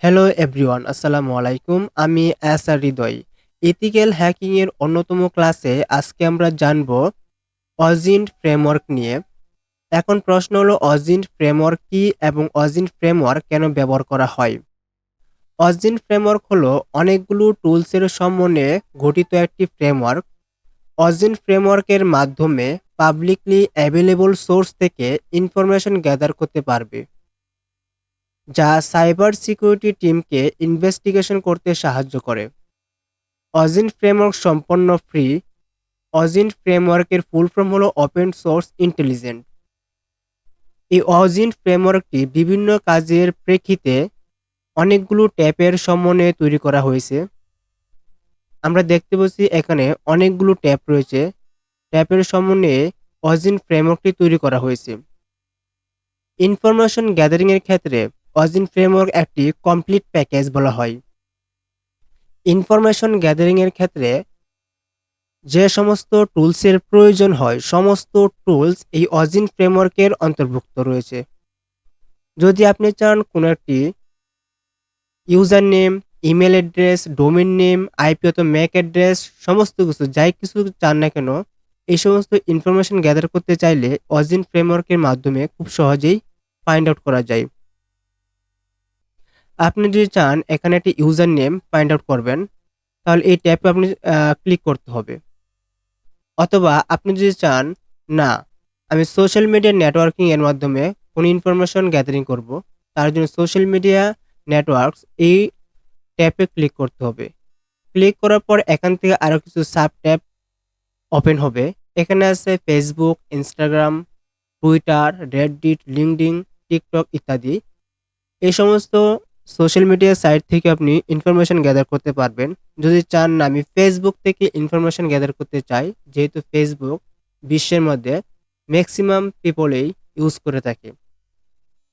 Hello everyone, আসসালামু আলাইকুম। আমি এসআর হৃদয়। এথিক্যাল হ্যাকিং এর অন্যতম ক্লাসে আজকে আমরা জানব অজিন্ট ফ্রেমওয়ার্ক নিয়ে। এখন প্রশ্ন হলো অজিন্ট ফ্রেমওয়ার্ক কি এবং অজিন্ট ফ্রেমওয়ার্ক কেন ব্যবহার করা হয়? অজিন্ট ফ্রেমওয়ার্ক হলো অনেকগুলো টুলসের সমন্বয়ে গঠিত একটি ফ্রেমওয়ার্ক। অজিন্ট ফ্রেমওয়ার্কের মাধ্যমে পাবলিকলি অ্যাভেলেবল সোর্স থেকে ইনফরমেশন গ্যাদার করতে পারবে, যা সাইবার সিকিউরিটি টিমকে ইনভেস্টিগেশন করতে সাহায্য করে। অজিন্ট ফ্রেমওয়ার্ক সম্পূর্ণ ফ্রি। অজিন্ট ফ্রেমওয়ার্কের ফুল ফর্ম হলো ওপেন সোর্স ইন্টেলিজেন্ট। এই অজিন্ট ফ্রেমওয়ার্কটি বিভিন্ন কাজের প্রেক্ষিতে অনেকগুলো ট্যাপের সমন্বয়ে তৈরি করা হয়েছে। আমরা দেখতে পাচ্ছি এখানে অনেকগুলো ট্যাপ রয়েছে। ট্যাপের সমন্বয়ে অজিন্ট ফ্রেমওয়ার্কটি তৈরি করা হয়েছে। ইনফরমেশন গ্যাদারিং এর ক্ষেত্রে অজিন্ট ফ্রেমওয়ার্ক একটি কমপ্লিট প্যাকেজ বলা হয়। ইনফরমেশন গ্যাদারিং এর ক্ষেত্রে যে সমস্ত টুলসের প্রয়োজন হয় সমস্ত টুলস এই অজিন্ট ফ্রেমওয়ার্কের অন্তর্ভুক্ত রয়েছে। যদি আপনি চান কোনো একটি user name, email address, domain name, IP অথবা ম্যাক অ্যাড্রেস, সমস্ত কিছু যাই কিছু চান না কেন, এই সমস্ত ইনফরমেশন গ্যাদার করতে চাইলে অজিন্ট ফ্রেমওয়ার্কের মাধ্যমে খুব সহজেই ফাইন্ড আউট করা যায়। আপনি যদি চান এখানে একটি ইউজার নেম ফাইন্ড আউট করবেন, তাহলে এই ট্যাবে আপনি ক্লিক করতে হবে। অথবা আপনি যদি চান, না আমি সোশ্যাল মিডিয়া নেটওয়ার্কিং এর মাধ্যমে কোনো ইনফরমেশন গ্যাদারিং করব, তার জন্য সোশ্যাল মিডিয়া নেটওয়ার্কস এই ট্যাবে ক্লিক করতে হবে। ক্লিক করার পর এখান থেকে আরও কিছু সাব ট্যাব ওপেন হবে। এখানে আছে Facebook, Instagram, Twitter, Reddit, LinkedIn, TikTok ইত্যাদি। এই সমস্ত সোশ্যাল মিডিয়া সাইট থেকে আপনি ইনফরমেশন গ্যাদার করতে পারবেন। যদি চান না আমি ফেসবুক থেকে ইনফরমেশন গ্যাদার করতে চাই, যেহেতু ফেসবুক বিশ্বের মধ্যে ম্যাক্সিমাম পিপলেই ইউজ করে থাকে।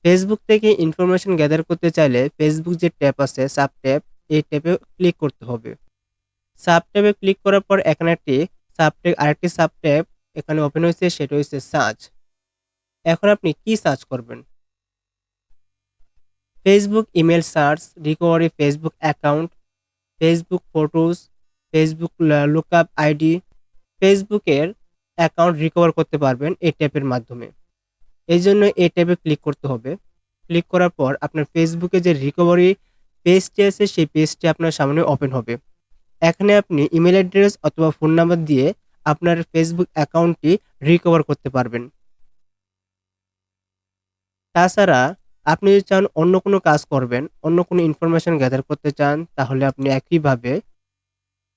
ফেসবুক থেকে ইনফরমেশন গ্যাদার করতে চাইলে ফেসবুক যে ট্যাব আছে সাব ট্যাব, এই ট্যাবে ক্লিক করতে হবে। সাব ট্যাবে ক্লিক করার পর এখানে আরেকটি সাব ট্যাব এখানে ওপেন হয়েছে, সেটা হচ্ছে সার্চ। এখন আপনি কি সার্চ করবেন? Facebook email search, recovery Facebook account, Facebook photos, Facebook lookup ID, ফেসবুকের অ্যাকাউন্ট রিকভার করতে পারবেন এই ট্যাবের মাধ্যমে। এই জন্য এই ট্যাবে ক্লিক করতে হবে। ক্লিক করার পর আপনার ফেসবুকে যে রিকভারি পেজটি আছে সেই পেজটি আপনার সামনে ওপেন হবে। এখানে আপনি ইমেল অ্যাড্রেস অথবা ফোন নাম্বার দিয়ে আপনার ফেসবুক অ্যাকাউন্টটি রিকভার করতে পারবেন। তাছাড়া আপনি যদি চান অন্য কোনো কাজ করবেন, অন্য কোনো ইনফরমেশন গ্যাদার করতে চান, তাহলে আপনি একইভাবে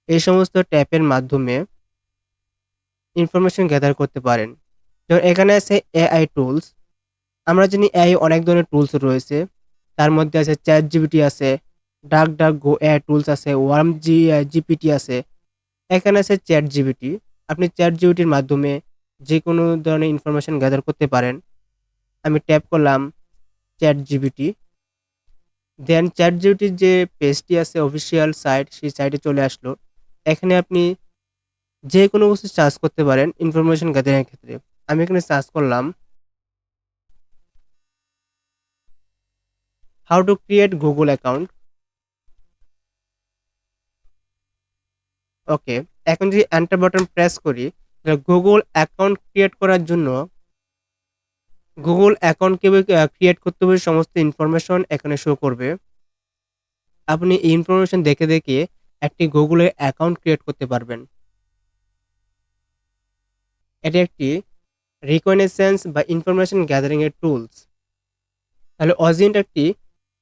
এই সমস্ত ট্যাপের মাধ্যমে ইনফরমেশন গ্যাদার করতে পারেন। যেমন এখানে আছে এআই টুলস। আমরা জানি এআই অনেক ধরনের টুলস রয়েছে। তার মধ্যে আছে ChatGPT আছে, DuckDuckGo এআই টুলস আছে, GPT আছে। এখানে আছে ChatGPT। আপনি ChatGPTর মাধ্যমে যেকোনো ধরনের ইনফরমেশন গ্যাদার করতে পারেন। আমি ট্যাপ করলাম ChatGPT। দেন ChatGPTর যে পেজটি আছে অফিসিয়াল সাইট, সেই সাইটে চলে আসলো। এখানে আপনি যেকোনো কিছু সার্চ করতে পারেন ইনফরমেশন গ্যাদারিং এর ক্ষেত্রে। আমি এখানে সার্চ করলাম how to create Google account. Okay, এখন যদি এন্টার বাটন প্রেস করি, তাহলে গুগল অ্যাকাউন্ট ক্রিয়েট করার জন্য গুগল অ্যাকাউন্ট কিভাবে ক্রিয়েট করতে হবে সমস্ত ইনফরমেশন এখানে শো করবে। আপনি এই ইনফরমেশন দেখে দেখে একটি গুগলের অ্যাকাউন্ট ক্রিয়েট করতে পারবেন। এটি একটি রিকগনিশন্স বা ইনফরমেশন গ্যাদারিং এর টুলস। তাহলে অজিন্ট একটি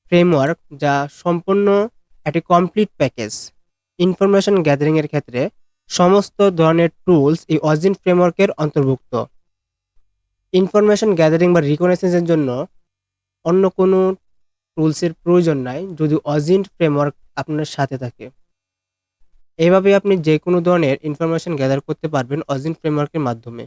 ফ্রেমওয়ার্ক যা সম্পূর্ণ একটি কমপ্লিট প্যাকেজ। ইনফরমেশন গ্যাদারিং এর ক্ষেত্রে সমস্ত ধরনের টুলস এই অজিন্ট ফ্রেমওয়ার্কের অন্তর্ভুক্ত। ইনফরমেশন গ্যাদারিং বা রিকগনিশন্সের জন্য অন্য কোনো টুলসের প্রয়োজন নাই যদি অজিন্ট ফ্রেমওয়ার্ক আপনার সাথে থাকে। এভাবে আপনি যে কোনো ধরনের ইনফরমেশন গ্যাদার করতে পারবেন অজিন্ট ফ্রেমওয়ার্কের মাধ্যমে।